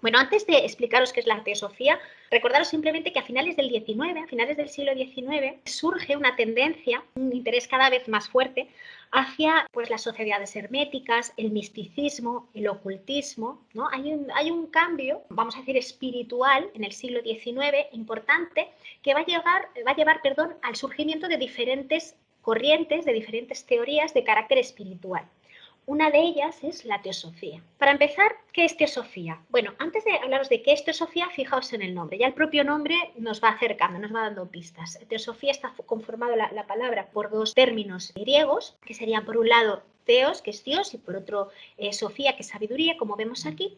Bueno, antes de explicaros qué es la teosofía, recordaros simplemente que a finales del siglo XIX, surge una tendencia, un interés cada vez más fuerte hacia pues, las sociedades herméticas, el misticismo, el ocultismo, ¿no? Hay un cambio, vamos a decir, espiritual en el siglo XIX importante que va a llevar al surgimiento de diferentes corrientes, de diferentes teorías de carácter espiritual. Una de ellas es la teosofía. Para empezar, ¿qué es teosofía? Bueno, antes de hablaros de qué es teosofía, fijaos en el nombre. Ya el propio nombre nos va acercando, nos va dando pistas. Teosofía está conformada la palabra por dos términos griegos, que serían por un lado teos, que es Dios, y por otro sofía, que es sabiduría, como vemos aquí.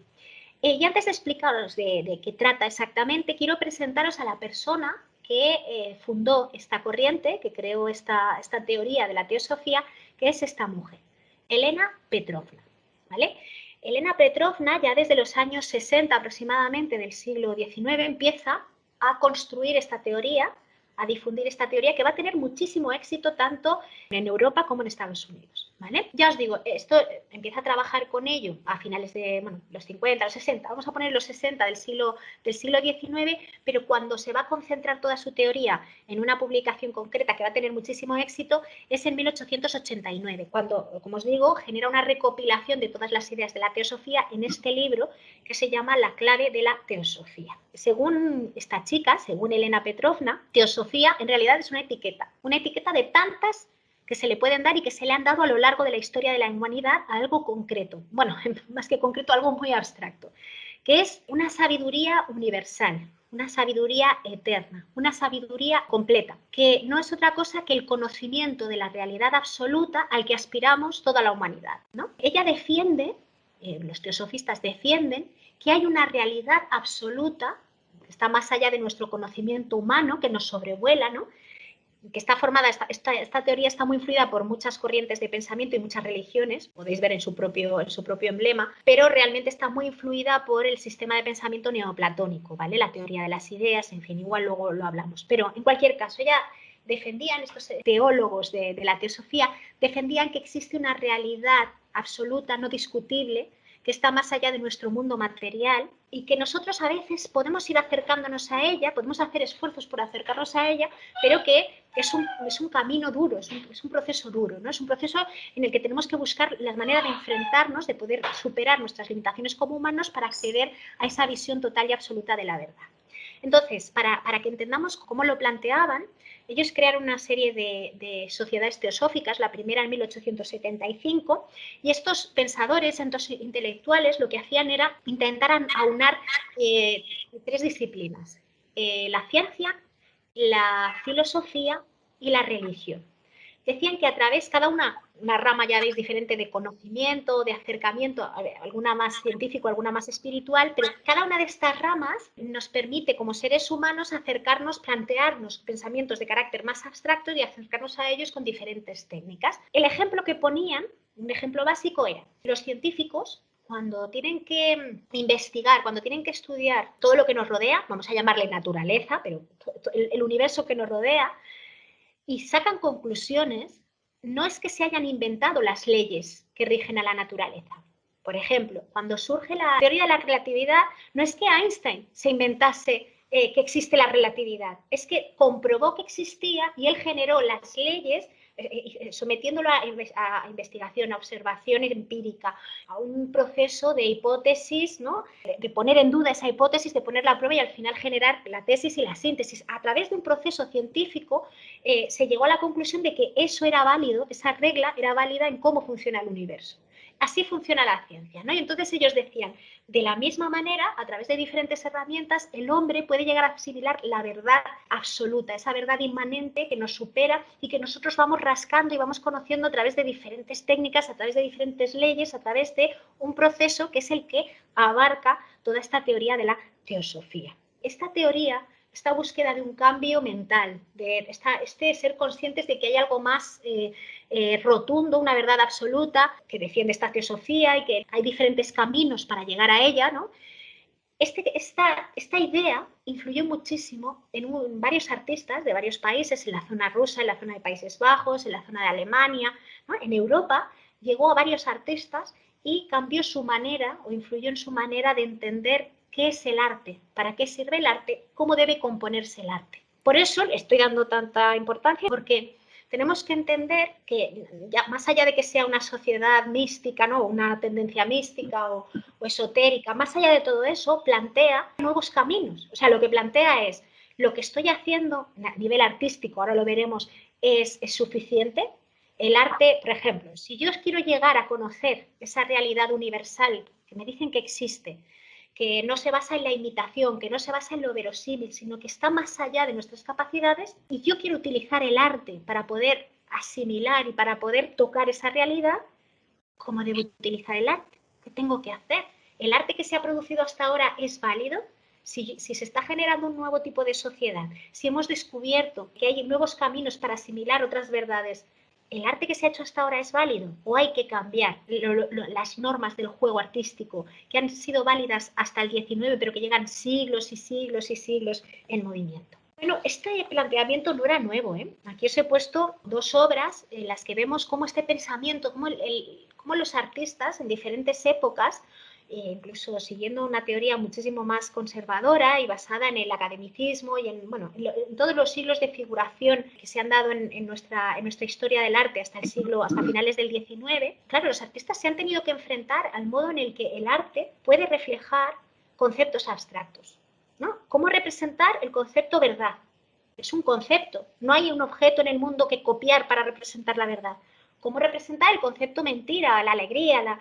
Y antes de explicaros de qué trata exactamente, quiero presentaros a la persona que fundó esta corriente, que creó esta teoría de la teosofía, que es esta mujer. Elena Petrovna, ¿vale? Elena Petrovna ya desde los años 60 aproximadamente del siglo XIX empieza a construir esta teoría, a difundir esta teoría que va a tener muchísimo éxito tanto en Europa como en Estados Unidos, ¿vale? Ya os digo, esto empieza a trabajar con ello a finales de los 50, los 60, vamos a poner los 60 del siglo XIX, pero cuando se va a concentrar toda su teoría en una publicación concreta que va a tener muchísimo éxito es en 1889, cuando, como os digo, genera una recopilación de todas las ideas de la teosofía en este libro que se llama La clave de la teosofía. Según esta chica, según Elena Petrovna, teosofía en realidad es una etiqueta de tantas que se le pueden dar y que se le han dado a lo largo de la historia de la humanidad a algo concreto, bueno, más que concreto, algo muy abstracto, que es una sabiduría universal, una sabiduría eterna, una sabiduría completa, que no es otra cosa que el conocimiento de la realidad absoluta al que aspiramos toda la humanidad, ¿no? Ella defiende, los teosofistas defienden, que hay una realidad absoluta que está más allá de nuestro conocimiento humano, que nos sobrevuela, ¿no? Que está formada, esta teoría está muy influida por muchas corrientes de pensamiento y muchas religiones, podéis ver en su propio emblema, pero realmente está muy influida por el sistema de pensamiento neoplatónico, ¿vale? La teoría de las ideas, en fin, igual luego lo hablamos. Pero en cualquier caso, ella defendían, estos teólogos de la teosofía, defendían que existe una realidad absoluta, no discutible, que está más allá de nuestro mundo material y que nosotros a veces podemos ir acercándonos a ella, podemos hacer esfuerzos por acercarnos a ella, pero que es un camino duro, es un proceso duro, ¿no? Es un proceso en el que tenemos que buscar la manera de enfrentarnos, de poder superar nuestras limitaciones como humanos para acceder a esa visión total y absoluta de la verdad. Entonces, para que entendamos cómo lo planteaban, ellos crearon una serie de sociedades teosóficas, la primera en 1875, y estos pensadores, estos intelectuales, lo que hacían era intentar aunar tres disciplinas, la ciencia, la filosofía y la religión. Decían que a través, cada una rama ya veis diferente de conocimiento, de acercamiento, alguna más científico, alguna más espiritual, pero cada una de estas ramas nos permite como seres humanos acercarnos, plantearnos pensamientos de carácter más abstracto y acercarnos a ellos con diferentes técnicas. El ejemplo que ponían, un ejemplo básico era, los científicos cuando tienen que investigar, cuando tienen que estudiar todo lo que nos rodea, vamos a llamarle naturaleza, pero el universo que nos rodea, y sacan conclusiones, no es que se hayan inventado las leyes que rigen a la naturaleza. Por ejemplo, cuando surge la teoría de la relatividad, no es que Einstein se inventase que existe la relatividad, es que comprobó que existía y él generó las leyes sometiéndolo a investigación, a observación empírica, a un proceso de hipótesis, ¿no? De poner en duda esa hipótesis, de ponerla a prueba y al final generar la tesis y la síntesis. A través de un proceso científico se llegó a la conclusión de que eso era válido, esa regla era válida en cómo funciona el universo. Así funciona la ciencia, ¿no? Y entonces ellos decían, de la misma manera, a través de diferentes herramientas, el hombre puede llegar a asimilar la verdad absoluta, esa verdad inmanente que nos supera y que nosotros vamos rascando y vamos conociendo a través de diferentes técnicas, a través de diferentes leyes, a través de un proceso que es el que abarca toda esta teoría de la teosofía. Esta teoría, esta búsqueda de un cambio mental, de ser conscientes de que hay algo más rotundo, una verdad absoluta que defiende esta teosofía y que hay diferentes caminos para llegar a ella, ¿no? Esta idea influyó muchísimo en varios artistas de varios países, en la zona rusa, en la zona de Países Bajos, en la zona de Alemania, ¿no? En Europa llegó a varios artistas y cambió su manera o influyó en su manera de entender qué es el arte, para qué sirve el arte, cómo debe componerse el arte. Por eso le estoy dando tanta importancia, porque tenemos que entender que, ya, más allá de que sea una sociedad mística, ¿no? Una tendencia mística o esotérica, más allá de todo eso, plantea nuevos caminos. O sea, lo que plantea es, lo que estoy haciendo a nivel artístico, ahora lo veremos, es suficiente. El arte, por ejemplo, si yo quiero llegar a conocer esa realidad universal que me dicen que existe, que no se basa en la imitación, que no se basa en lo verosímil, sino que está más allá de nuestras capacidades, y yo quiero utilizar el arte para poder asimilar y para poder tocar esa realidad, ¿cómo debo utilizar el arte? ¿Qué tengo que hacer? ¿El arte que se ha producido hasta ahora es válido? Si se está generando un nuevo tipo de sociedad, si hemos descubierto que hay nuevos caminos para asimilar otras verdades, ¿el arte que se ha hecho hasta ahora es válido? ¿O hay que cambiar las normas del juego artístico que han sido válidas hasta el 19, pero que llegan siglos y siglos y siglos en movimiento? Bueno, este planteamiento no era nuevo, ¿eh? Aquí os he puesto dos obras en las que vemos cómo este pensamiento, cómo los artistas en diferentes épocas, incluso siguiendo una teoría muchísimo más conservadora y basada en el academicismo y en todos los siglos de figuración que se han dado en nuestra historia del arte hasta finales del 19, claro, los artistas se han tenido que enfrentar al modo en el que el arte puede reflejar conceptos abstractos, ¿no? ¿Cómo representar el concepto verdad? Es un concepto, no hay un objeto en el mundo que copiar para representar la verdad. ¿Cómo representar el concepto mentira, la alegría,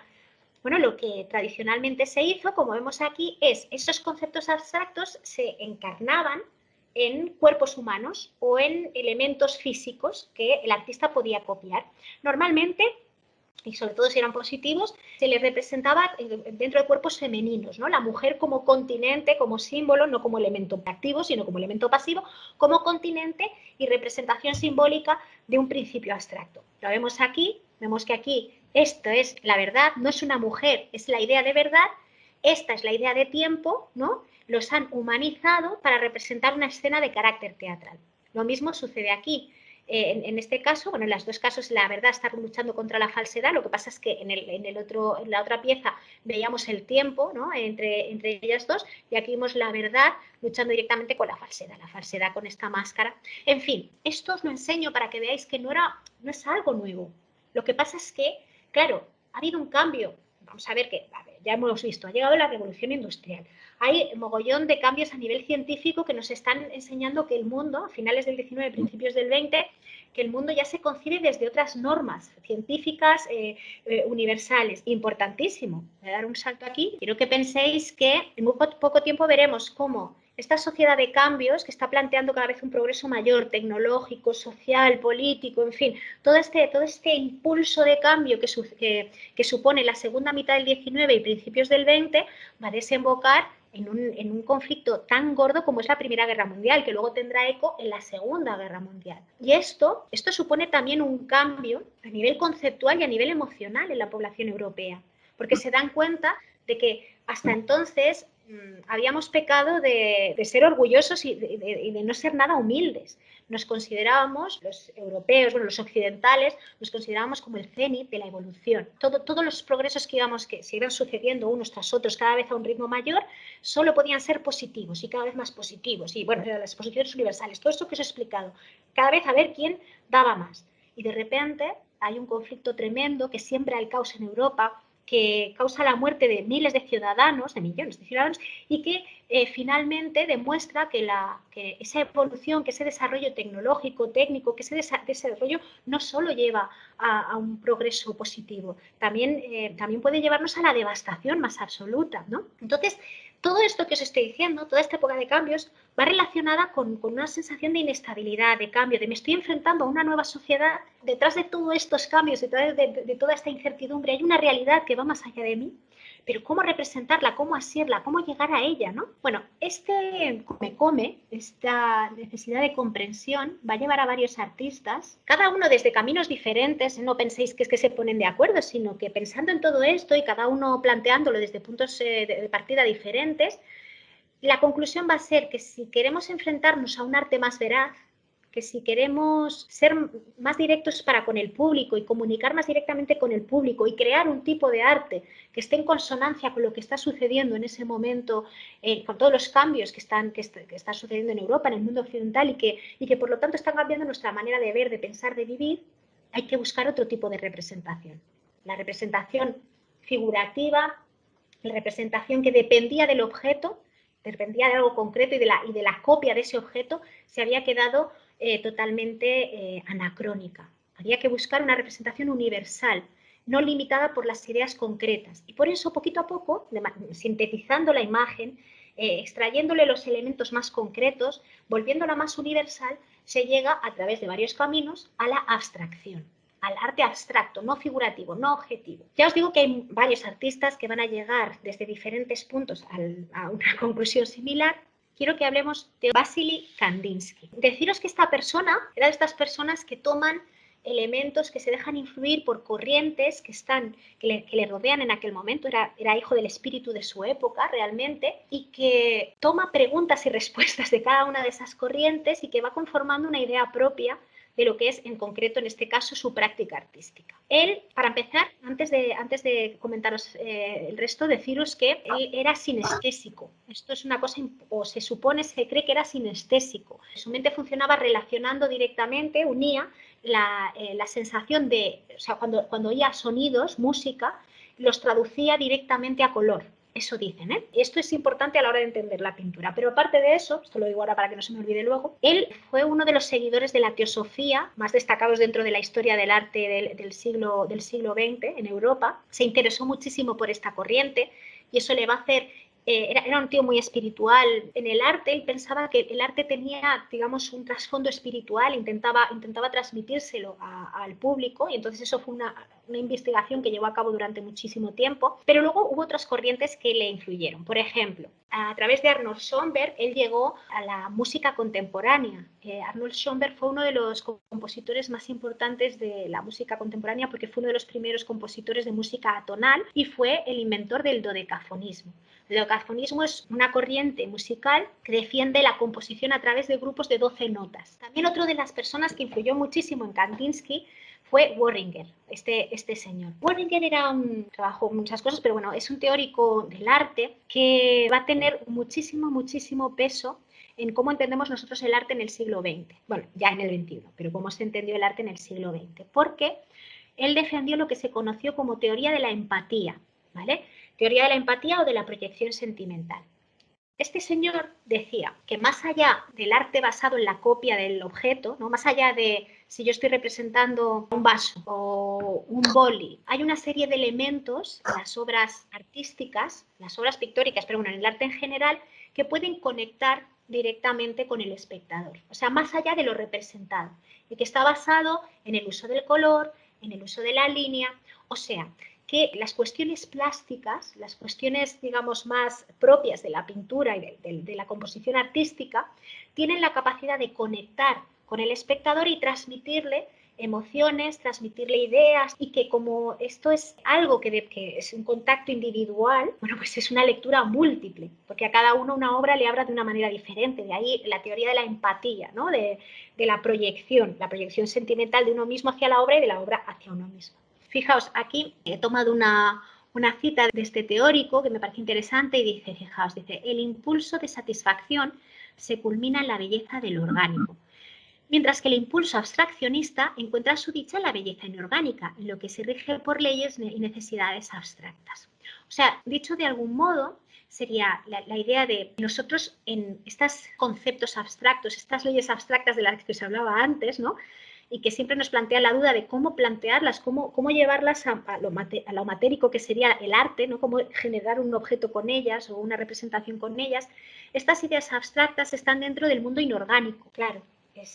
Bueno, lo que tradicionalmente se hizo, como vemos aquí, es esos conceptos abstractos se encarnaban en cuerpos humanos o en elementos físicos que el artista podía copiar. Normalmente, y sobre todo si eran positivos, se les representaba dentro de cuerpos femeninos, ¿no? La mujer como continente, como símbolo, no como elemento activo, sino como elemento pasivo, como continente y representación simbólica de un principio abstracto. Lo vemos que aquí esto es la verdad, no es una mujer, es la idea de verdad, esta es la idea de tiempo, ¿no? Los han humanizado para representar una escena de carácter teatral. Lo mismo sucede aquí. En este caso, bueno, en los dos casos la verdad está luchando contra la falsedad, lo que pasa es que en la otra pieza veíamos el tiempo, ¿no? entre ellas dos, y aquí vimos la verdad luchando directamente con la falsedad con esta máscara. En fin, esto os lo enseño para que veáis que no es algo nuevo. Lo que pasa es que, claro, ha habido un cambio. Vamos a ver que, ya hemos visto, ha llegado la revolución industrial. Hay mogollón de cambios a nivel científico que nos están enseñando que el mundo, a finales del 19, principios del 20, que el mundo ya se concibe desde otras normas científicas universales. Importantísimo. Voy a dar un salto aquí. Quiero que penséis que en muy poco tiempo veremos cómo esta sociedad de cambios que está planteando cada vez un progreso mayor, tecnológico, social, político, en fin, todo este impulso de cambio que supone la segunda mitad del 19 y principios del 20, va a desembocar en un conflicto tan gordo como es la Primera Guerra Mundial, que luego tendrá eco en la Segunda Guerra Mundial. Y esto supone también un cambio a nivel conceptual y a nivel emocional en la población europea, porque se dan cuenta de que hasta entonces habíamos pecado de ser orgullosos y de no ser nada humildes. Nos considerábamos, los europeos, bueno, los occidentales, nos considerábamos como el cenit de la evolución. Todos los progresos que se iban sucediendo unos tras otros cada vez a un ritmo mayor, solo podían ser positivos y cada vez más positivos. Y bueno, las posiciones universales, todo esto que os he explicado, cada vez a ver quién daba más. Y de repente hay un conflicto tremendo que siembra el caos en Europa, que causa la muerte de miles de ciudadanos, de millones de ciudadanos, y que finalmente demuestra que esa evolución, que ese desarrollo tecnológico, técnico, que ese desarrollo no solo lleva a un progreso positivo, también puede llevarnos a la devastación más absoluta, ¿no? Entonces, todo esto que os estoy diciendo, toda esta época de cambios, va relacionada con una sensación de inestabilidad, de cambio, de me estoy enfrentando a una nueva sociedad. Detrás de todos estos cambios, detrás de toda esta incertidumbre, hay una realidad que va más allá de mí. Pero ¿cómo representarla? ¿Cómo asirla? ¿Cómo llegar a ella? ¿No? Bueno, esta necesidad de comprensión va a llevar a varios artistas, cada uno desde caminos diferentes. No penséis que es que se ponen de acuerdo, sino que pensando en todo esto y cada uno planteándolo desde puntos de partida diferentes, la conclusión va a ser que si queremos enfrentarnos a un arte más veraz, que si queremos ser más directos para con el público y comunicar más directamente con el público y crear un tipo de arte que esté en consonancia con lo que está sucediendo en ese momento, con todos los cambios que están sucediendo en Europa, en el mundo occidental y que por lo tanto están cambiando nuestra manera de ver, de pensar, de vivir, hay que buscar otro tipo de representación. La representación figurativa, la representación que dependía del objeto, dependía de algo concreto y de la copia de ese objeto, se había quedado totalmente anacrónica. Había que buscar una representación universal, no limitada por las ideas concretas. Y por eso, poquito a poco, sintetizando la imagen, extrayéndole los elementos más concretos, volviéndola más universal, se llega a través de varios caminos a la abstracción, al arte abstracto, no figurativo, no objetivo. Ya os digo que hay varios artistas que van a llegar desde diferentes puntos a una conclusión similar. Quiero que hablemos de Vasily Kandinsky. Deciros que esta persona era de estas personas que toman elementos que se dejan influir por corrientes que le rodean en aquel momento, era hijo del espíritu de su época realmente, y que toma preguntas y respuestas de cada una de esas corrientes y que va conformando una idea propia de lo que es, en concreto, en este caso, su práctica artística. Él, para empezar, antes de comentaros el resto, deciros que él era sinestésico. Esto es una cosa, o se supone, se cree que era sinestésico. Su mente funcionaba relacionando directamente, unía la sensación de, o sea, cuando oía sonidos, música, los traducía directamente a color. Eso dicen, ¿eh? Esto es importante a la hora de entender la pintura. Pero aparte de eso, esto lo digo ahora para que no se me olvide luego, él fue uno de los seguidores de la teosofía más destacados dentro de la historia del arte del siglo XX en Europa. Se interesó muchísimo por esta corriente y eso le va a hacer... Era un tío muy espiritual en el arte y pensaba que el arte tenía, digamos, un trasfondo espiritual, intentaba transmitírselo al público y entonces eso fue una investigación que llevó a cabo durante muchísimo tiempo, pero luego hubo otras corrientes que le influyeron. Por ejemplo, a través de Arnold Schoenberg, él llegó a la música contemporánea. Arnold Schoenberg fue uno de los compositores más importantes de la música contemporánea porque fue uno de los primeros compositores de música atonal y fue el inventor del dodecafonismo. El dodecafonismo es una corriente musical que defiende la composición a través de grupos de 12 notas. También otro de las personas que influyó muchísimo en Kandinsky fue Worringer, este señor. Worringer trabajó muchas cosas, pero bueno, es un teórico del arte que va a tener muchísimo peso en cómo entendemos nosotros el arte en el siglo XX. Bueno, ya en el XXI, pero cómo se entendió el arte en el siglo XX. Porque él defendió lo que se conoció como teoría de la empatía, ¿vale? Teoría de la empatía o de la proyección sentimental. Este señor decía que más allá del arte basado en la copia del objeto, ¿no? Más allá de si yo estoy representando un vaso o un boli, hay una serie de elementos en las obras artísticas, las obras pictóricas, pero bueno, en el arte en general, que pueden conectar directamente con el espectador. O sea, más allá de lo representado, y que está basado en el uso del color, en el uso de la línea, o sea, que las cuestiones plásticas, las cuestiones, digamos, más propias de la pintura y de la composición artística, tienen la capacidad de conectar con el espectador y transmitirle emociones, transmitirle ideas y que como esto es algo que es un contacto individual, bueno, pues es una lectura múltiple, porque a cada uno una obra le habla de una manera diferente, de ahí la teoría de la empatía, ¿no? de la proyección sentimental de uno mismo hacia la obra y de la obra hacia uno mismo. Fijaos, aquí he tomado una cita de este teórico que me parece interesante y dice, fijaos, dice, el impulso de satisfacción se culmina en la belleza del orgánico, mientras que el impulso abstraccionista encuentra su dicha en la belleza inorgánica, en lo que se rige por leyes y necesidades abstractas. O sea, dicho de algún modo, sería la idea de nosotros en estos conceptos abstractos, estas leyes abstractas de las que os hablaba antes, ¿no? Y que siempre nos plantea la duda de cómo plantearlas, cómo llevarlas a lo matérico que sería el arte, ¿no? Cómo generar un objeto con ellas o una representación con ellas. Estas ideas abstractas están dentro del mundo inorgánico, claro.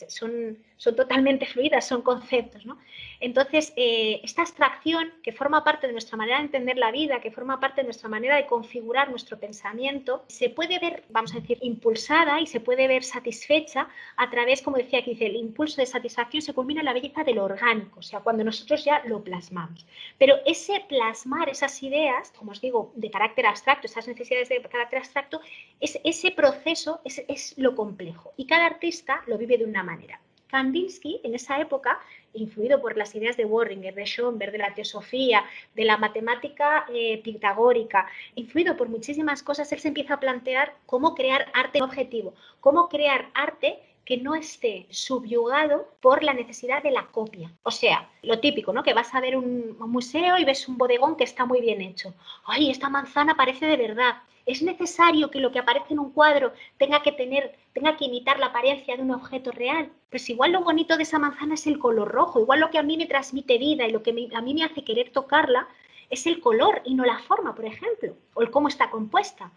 Son totalmente fluidas, son conceptos, ¿no? Entonces, esta abstracción que forma parte de nuestra manera de entender la vida, que forma parte de nuestra manera de configurar nuestro pensamiento, se puede ver, vamos a decir, impulsada y se puede ver satisfecha a través, como decía aquí, dice, el impulso de satisfacción se culmina en la belleza de lo orgánico, o sea, cuando nosotros ya lo plasmamos. Pero ese plasmar esas ideas, como os digo, de carácter abstracto, esas necesidades de carácter abstracto, ese proceso es lo complejo y cada artista lo vive de una manera. Kandinsky, en esa época, influido por las ideas de Worringer, de Schoenberg, de la teosofía, de la matemática pitagórica, influido por muchísimas cosas, él se empieza a plantear cómo crear arte objetivo, cómo crear arte que no esté subyugado por la necesidad de la copia. O sea, lo típico, ¿no? Que vas a ver un museo y ves un bodegón que está muy bien hecho. ¡Ay, esta manzana parece de verdad! ¿Es necesario que lo que aparece en un cuadro tenga que imitar la apariencia de un objeto real? Pues igual lo bonito de esa manzana es el color rojo, igual lo que a mí me transmite vida y lo que a mí me hace querer tocarla es el color y no la forma, por ejemplo, o el cómo está compuesta.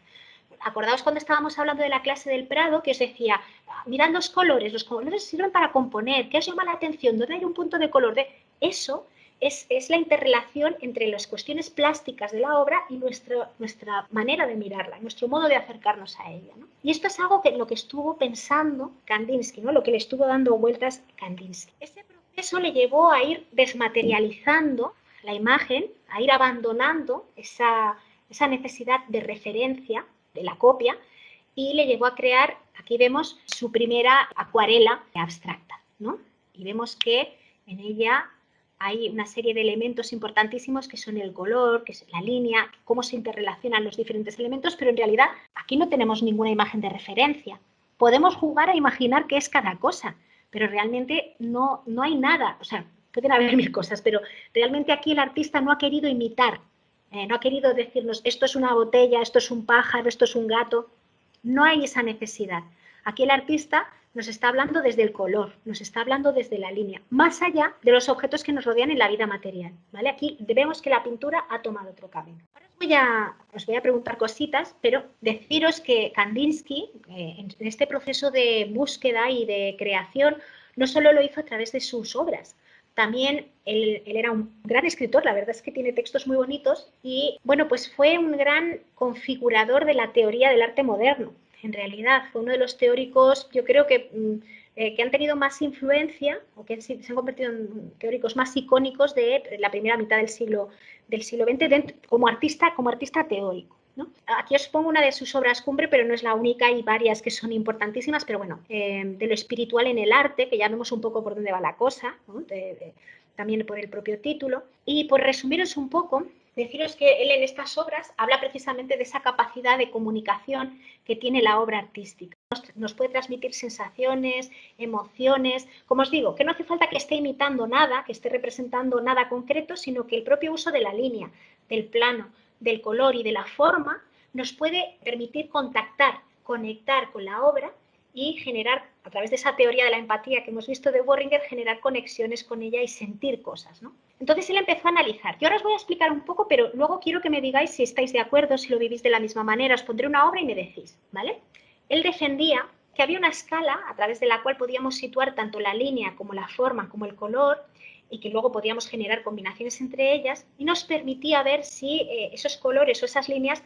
Acordaos cuando estábamos hablando de la clase del Prado, que os decía, mirad los colores sirven para componer, ¿qué os llama la atención? ¿Dónde hay un punto de color? Eso es la interrelación entre las cuestiones plásticas de la obra y nuestra manera de mirarla, nuestro modo de acercarnos a ella, ¿no? Y esto es algo que lo que estuvo pensando Kandinsky, ¿no? Lo que le estuvo dando vueltas Kandinsky. Ese proceso le llevó a ir desmaterializando la imagen, a ir abandonando esa necesidad de referencia, de la copia, y le llevó a crear, aquí vemos su primera acuarela abstracta, ¿no? Y vemos que en ella hay una serie de elementos importantísimos que son el color, que es la línea, cómo se interrelacionan los diferentes elementos, pero en realidad aquí no tenemos ninguna imagen de referencia. Podemos jugar a imaginar qué es cada cosa, pero realmente no hay nada. O sea, pueden haber mil cosas, pero realmente aquí el artista no ha querido imitar, no ha querido decirnos esto es una botella, esto es un pájaro, esto es un gato. No hay esa necesidad. Aquí el artista nos está hablando desde el color, nos está hablando desde la línea, más allá de los objetos que nos rodean en la vida material, ¿vale? Aquí vemos que la pintura ha tomado otro camino. Ahora os voy a preguntar cositas, pero deciros que Kandinsky, en este proceso de búsqueda y de creación, no solo lo hizo a través de sus obras, también él era un gran escritor, la verdad es que tiene textos muy bonitos y, bueno, pues fue un gran configurador de la teoría del arte moderno. En realidad fue uno de los teóricos, yo creo que han tenido más influencia o que se han convertido en teóricos más icónicos de la primera mitad del siglo XX como artista teórico, ¿no? Aquí os pongo una de sus obras cumbre, pero no es la única, hay varias que son importantísimas, pero bueno, de lo espiritual en el arte, que ya vemos un poco por dónde va la cosa, ¿no? También por el propio título. Y por resumiros un poco, deciros que él en estas obras habla precisamente de esa capacidad de comunicación que tiene la obra artística. Nos puede transmitir sensaciones, emociones, como os digo, que no hace falta que esté imitando nada, que esté representando nada concreto, sino que el propio uso de la línea, del plano, del color y de la forma nos puede permitir contactar, conectar con la obra y generar, a través de esa teoría de la empatía que hemos visto de Worringer, generar conexiones con ella y sentir cosas, ¿no? Entonces él empezó a analizar. Yo ahora os voy a explicar un poco, pero luego quiero que me digáis si estáis de acuerdo, si lo vivís de la misma manera. Os pondré una obra y me decís, ¿vale? Él defendía que había una escala a través de la cual podíamos situar tanto la línea como la forma como el color y que luego podíamos generar combinaciones entre ellas y nos permitía ver si esos colores o esas líneas,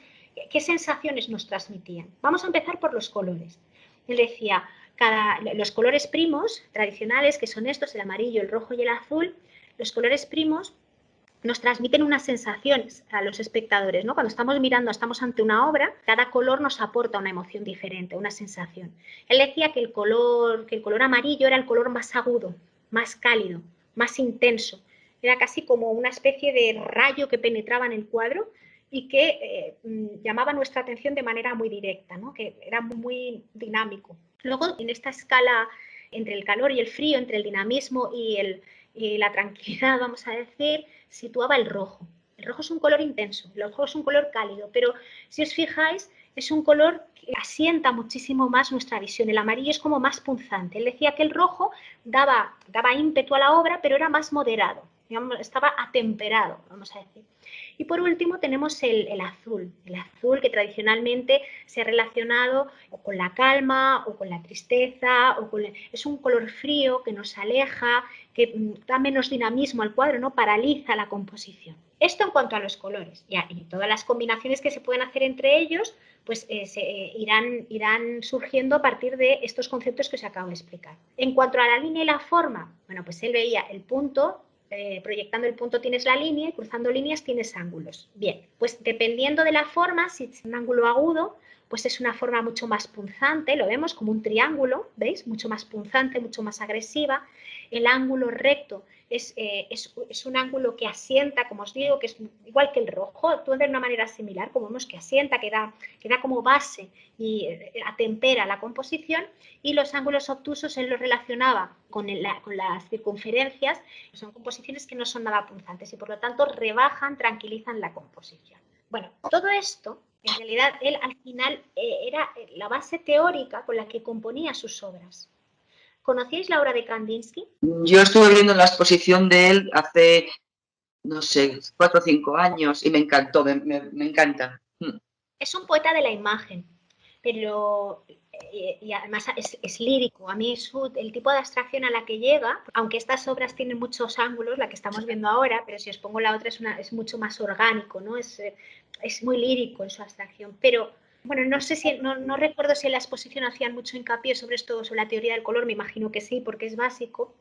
qué sensaciones nos transmitían. Vamos a empezar por los colores. Él decía, los colores primos tradicionales, que son estos, el amarillo, el rojo y el azul, los colores primos nos transmiten unas sensaciones a los espectadores, ¿no? Cuando estamos mirando, estamos ante una obra, cada color nos aporta una emoción diferente, una sensación. Él decía que el color amarillo era el color más agudo, más cálido, más intenso. Era casi como una especie de rayo que penetraba en el cuadro y que llamaba nuestra atención de manera muy directa, ¿no? Que era muy dinámico. Luego, en esta escala entre el calor y el frío, entre el dinamismo y la tranquilidad, vamos a decir, situaba el rojo. El rojo es un color intenso, el rojo es un color cálido, pero si os fijáis, es un color que asienta muchísimo más nuestra visión. El amarillo es como más punzante. Él decía que el rojo daba ímpetu a la obra, pero era más moderado, digamos, estaba atemperado, vamos a decir. Y por último tenemos el azul que tradicionalmente se ha relacionado o con la calma o con la tristeza, es un color frío que nos aleja, que da menos dinamismo al cuadro, ¿no? Paraliza la composición. Esto en cuanto a los colores y todas las combinaciones que se pueden hacer entre ellos, pues irán surgiendo a partir de estos conceptos que os acabo de explicar. En cuanto a la línea y la forma, bueno, pues él veía el punto, proyectando el punto tienes la línea y cruzando líneas tienes ángulos. Bien, pues dependiendo de la forma, si es un ángulo agudo pues es una forma mucho más punzante, lo vemos como un triángulo, ¿veis? Mucho más punzante, mucho más agresiva. El ángulo recto es un ángulo que asienta, como os digo, que es igual que el rojo, actúa de una manera similar, como vemos que asienta, que da como base y atempera la composición, y los ángulos obtusos él los relacionaba con las circunferencias, son composiciones que no son nada punzantes y por lo tanto rebajan, tranquilizan la composición. Bueno, todo esto, en realidad, él al final era la base teórica con la que componía sus obras. ¿Conocíais la obra de Kandinsky? Yo estuve viendo la exposición de él hace, no sé, 4 o 5 años y me encantó, me encanta. Es un poeta de la imagen, pero y además es lírico. A mí el tipo de abstracción a la que llega, aunque estas obras tienen muchos ángulos, la que estamos viendo ahora, pero si os pongo la otra es mucho más orgánico, ¿no? Es muy lírico en su abstracción. Pero bueno, no sé si, no recuerdo si en la exposición hacían mucho hincapié sobre esto, sobre la teoría del color, me imagino que sí, porque es básico,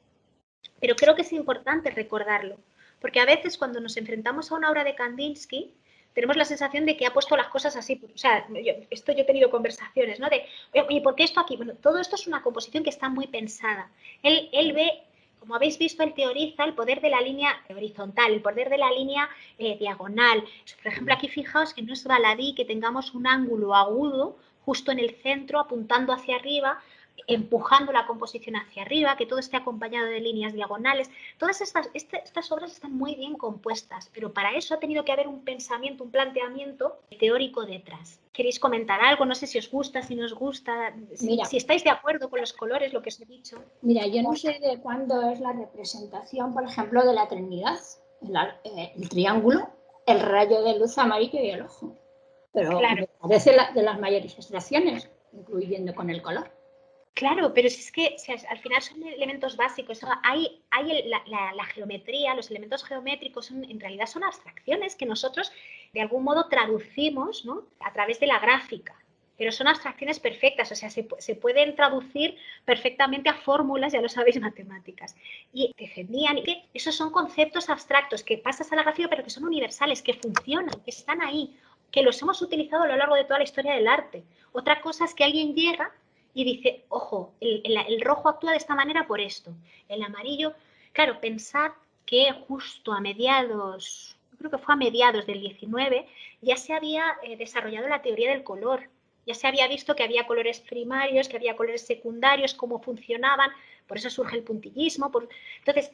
pero creo que es importante recordarlo, porque a veces cuando nos enfrentamos a una obra de Kandinsky, tenemos la sensación de que ha puesto las cosas así. O sea, yo he tenido conversaciones, ¿no? De, oye, ¿por qué esto aquí? Bueno, todo esto es una composición que está muy pensada. Él ve, como habéis visto, él teoriza el poder de la línea horizontal, el poder de la línea diagonal. Por ejemplo, aquí fijaos que no es baladí que tengamos un ángulo agudo justo en el centro, apuntando hacia arriba, empujando la composición hacia arriba, que todo esté acompañado de líneas diagonales. Todas estas obras están muy bien compuestas, pero para eso ha tenido que haber un pensamiento, un planteamiento teórico detrás. ¿Queréis comentar algo? No sé si os gusta, si no os gusta, si estáis de acuerdo con los colores, lo que os he dicho. Mira, yo no sé de cuándo es la representación, por ejemplo, de la Trinidad, el triángulo, el rayo de luz amarillo y el ojo. Pero claro, me parece de las mayores abstracciones, incluyendo con el color. Claro, pero si es que al final son elementos básicos. Hay la geometría, los elementos geométricos en realidad son abstracciones que nosotros de algún modo traducimos, ¿no? A través de la gráfica. Pero son abstracciones perfectas, o sea, se pueden traducir perfectamente a fórmulas, ya lo sabéis, matemáticas. Y defendían que esos son conceptos abstractos que pasas a la gráfica, pero que son universales, que funcionan, que están ahí, que los hemos utilizado a lo largo de toda la historia del arte. Otra cosa es que alguien llega y dice, ojo, el rojo actúa de esta manera por esto. El amarillo, claro, pensad que justo a mediados, creo que fue a mediados del 19, ya se había desarrollado la teoría del color. Ya se había visto que había colores primarios, que había colores secundarios, cómo funcionaban, por eso surge el puntillismo. Entonces,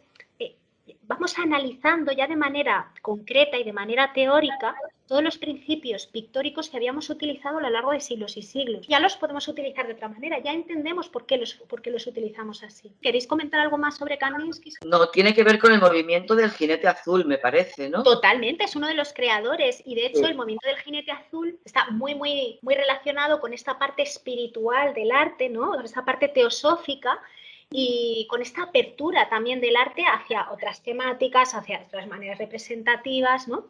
vamos analizando ya de manera concreta y de manera teórica todos los principios pictóricos que habíamos utilizado a lo largo de siglos y siglos. Ya los podemos utilizar de otra manera, ya entendemos por qué los utilizamos así. ¿Queréis comentar algo más sobre Kandinsky? No, tiene que ver con el movimiento del jinete azul, me parece, ¿no? Totalmente, es uno de los creadores y de hecho el movimiento del jinete azul está muy, muy, muy relacionado con esta parte espiritual del arte, ¿no? Con esta parte teosófica y con esta apertura también del arte hacia otras temáticas, hacia otras maneras representativas, ¿no?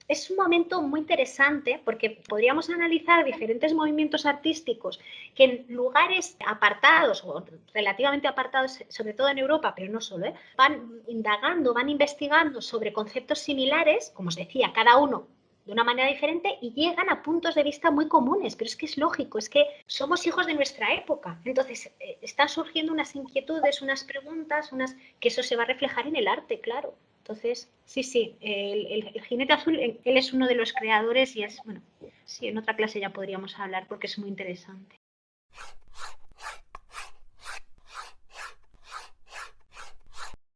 Es un momento muy interesante porque podríamos analizar diferentes movimientos artísticos que en lugares apartados o relativamente apartados, sobre todo en Europa, pero no solo, van indagando, van investigando sobre conceptos similares, como os decía, cada uno de una manera diferente y llegan a puntos de vista muy comunes, pero es que es lógico, es que somos hijos de nuestra época. Entonces, están surgiendo unas inquietudes, unas preguntas, que eso se va a reflejar en el arte, claro. Entonces, sí, el jinete azul, él es uno de los creadores y es, bueno, sí, en otra clase ya podríamos hablar porque es muy interesante.